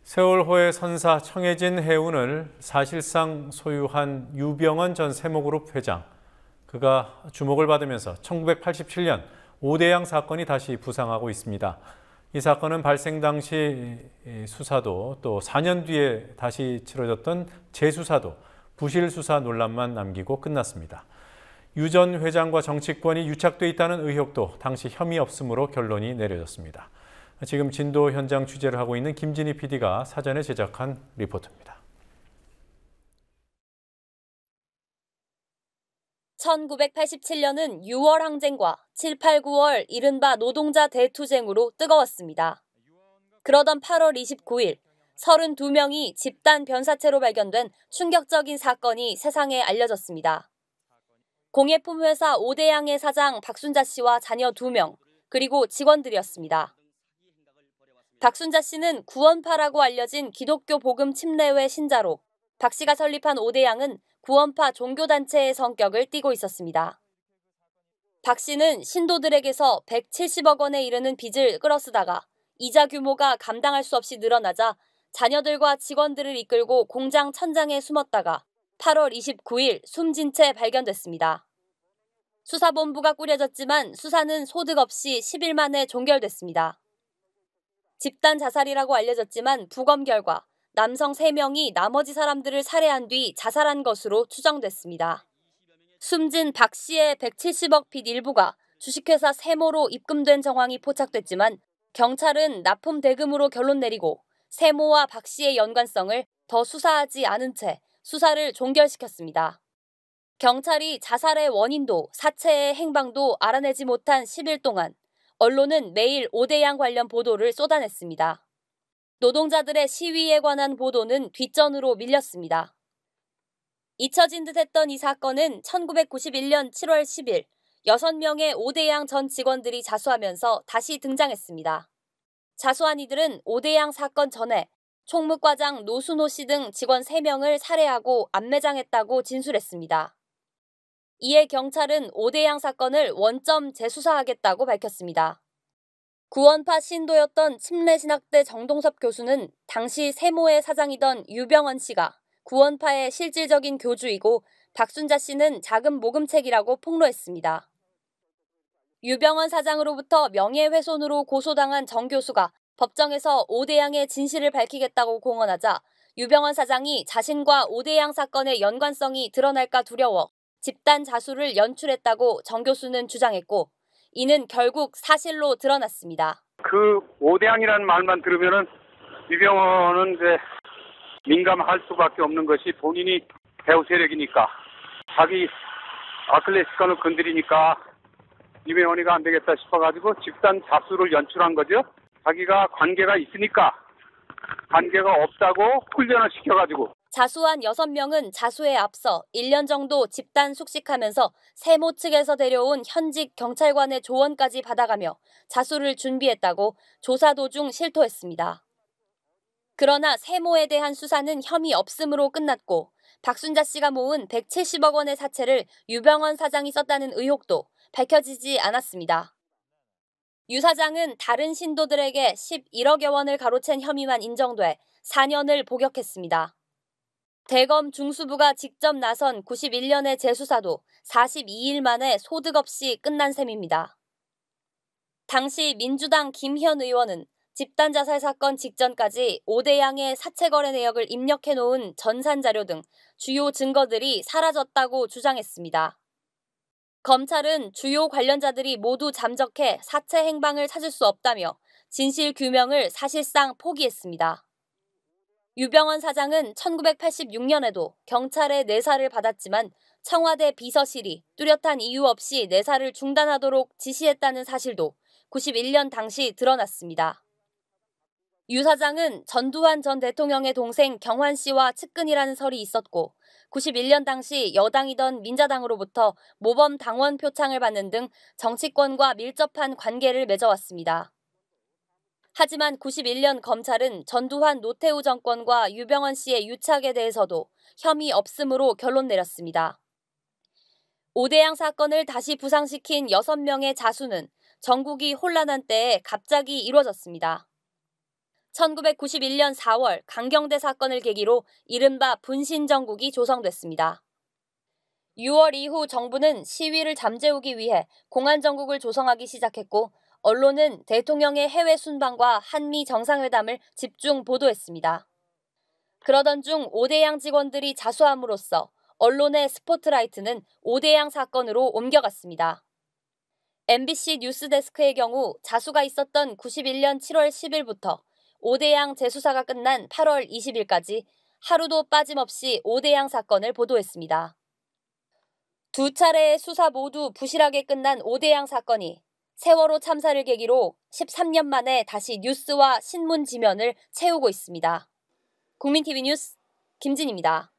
세월호의 선사 청해진 해운을 사실상 소유한 유병언 전 세모그룹 회장. 그가 주목을 받으면서 1987년 오대양 사건이 다시 부상하고 있습니다. 이 사건은 발생 당시 수사도 또 4년 뒤에 다시 치러졌던 재수사도 부실 수사 논란만 남기고 끝났습니다. 유 전 회장과 정치권이 유착돼 있다는 의혹도 당시 혐의 없음으로 결론이 내려졌습니다. 지금 진도 현장 취재를 하고 있는 김진희 PD가 사전에 제작한 리포트입니다. 1987년은 6월 항쟁과 7, 8, 9월 이른바 노동자 대투쟁으로 뜨거웠습니다. 그러던 8월 29일, 32명이 집단 변사체로 발견된 충격적인 사건이 세상에 알려졌습니다. 공예품 회사 오대양의 사장 박순자 씨와 자녀 2명, 그리고 직원들이었습니다. 박순자 씨는 구원파라고 알려진 기독교 복음 침례회 신자로 박 씨가 설립한 오대양은 구원파 종교단체의 성격을 띠고 있었습니다. 박 씨는 신도들에게서 170억 원에 이르는 빚을 끌어쓰다가 이자 규모가 감당할 수 없이 늘어나자 자녀들과 직원들을 이끌고 공장 천장에 숨었다가 8월 29일 숨진 채 발견됐습니다. 수사본부가 꾸려졌지만 수사는 소득 없이 10일 만에 종결됐습니다. 집단 자살이라고 알려졌지만 부검 결과 남성 3명이 나머지 사람들을 살해한 뒤 자살한 것으로 추정됐습니다. 숨진 박 씨의 170억 빚 일부가 주식회사 세모로 입금된 정황이 포착됐지만 경찰은 납품 대금으로 결론 내리고 세모와 박 씨의 연관성을 더 수사하지 않은 채 수사를 종결시켰습니다. 경찰이 자살의 원인도 사체의 행방도 알아내지 못한 10일 동안 언론은 매일 오대양 관련 보도를 쏟아냈습니다. 노동자들의 시위에 관한 보도는 뒷전으로 밀렸습니다. 잊혀진 듯했던 이 사건은 1991년 7월 10일 6명의 오대양 전 직원들이 자수하면서 다시 등장했습니다. 자수한 이들은 오대양 사건 전에 총무과장 노순호 씨 등 직원 3명을 살해하고 암매장했다고 진술했습니다. 이에 경찰은 오대양 사건을 원점 재수사하겠다고 밝혔습니다. 구원파 신도였던 침례신학대 정동섭 교수는 당시 세모의 사장이던 유병언 씨가 구원파의 실질적인 교주이고 박순자 씨는 자금 모금책이라고 폭로했습니다. 유병언 사장으로부터 명예훼손으로 고소당한 정 교수가 법정에서 오대양의 진실을 밝히겠다고 공언하자 유병언 사장이 자신과 오대양 사건의 연관성이 드러날까 두려워 집단 자수를 연출했다고 정 교수는 주장했고 이는 결국 사실로 드러났습니다. 그 오대양이라는 말만 들으면은 유병언은 이제 민감할 수밖에 없는 것이 본인이 배후 세력이니까 자기 아클레스건을 건드리니까 유병언이가 안 되겠다 싶어가지고 집단 자수를 연출한 거죠. 자기가 관계가 있으니까 관계가 없다고 훈련을 시켜가지고. 자수한 6명은 자수에 앞서 1년 정도 집단 숙식하면서 세모 측에서 데려온 현직 경찰관의 조언까지 받아가며 자수를 준비했다고 조사 도중 실토했습니다. 그러나 세모에 대한 수사는 혐의 없음으로 끝났고 박순자 씨가 모은 170억 원의 사채를 유병언 사장이 썼다는 의혹도 밝혀지지 않았습니다. 유 사장은 다른 신도들에게 11억여 원을 가로챈 혐의만 인정돼 4년을 복역했습니다. 대검 중수부가 직접 나선 91년의 재수사도 42일 만에 소득 없이 끝난 셈입니다. 당시 민주당 김현 의원은 집단 자살 사건 직전까지 오대양의 사채 거래 내역을 입력해놓은 전산 자료 등 주요 증거들이 사라졌다고 주장했습니다. 검찰은 주요 관련자들이 모두 잠적해 사채 행방을 찾을 수 없다며 진실 규명을 사실상 포기했습니다. 유병언 사장은 1986년에도 경찰의 내사를 받았지만 청와대 비서실이 뚜렷한 이유 없이 내사를 중단하도록 지시했다는 사실도 91년 당시 드러났습니다. 유 사장은 전두환 전 대통령의 동생 경환 씨와 측근이라는 설이 있었고 91년 당시 여당이던 민자당으로부터 모범 당원 표창을 받는 등 정치권과 밀접한 관계를 맺어왔습니다. 하지만 91년 검찰은 전두환 노태우 정권과 유병언 씨의 유착에 대해서도 혐의 없음으로 결론 내렸습니다. 오대양 사건을 다시 부상시킨 6명의 자수는 전국이 혼란한 때에 갑자기 이뤄졌습니다. 1991년 4월 강경대 사건을 계기로 이른바 분신정국이 조성됐습니다. 6월 이후 정부는 시위를 잠재우기 위해 공안정국을 조성하기 시작했고 언론은 대통령의 해외 순방과 한미 정상회담을 집중 보도했습니다. 그러던 중 오대양 직원들이 자수함으로써 언론의 스포트라이트는 오대양 사건으로 옮겨갔습니다. MBC 뉴스데스크의 경우 자수가 있었던 91년 7월 10일부터 오대양 재수사가 끝난 8월 20일까지 하루도 빠짐없이 오대양 사건을 보도했습니다. 두 차례의 수사 모두 부실하게 끝난 오대양 사건이 세월호 참사를 계기로 13년 만에 다시 뉴스와 신문 지면을 채우고 있습니다. 국민TV 뉴스 김진입니다.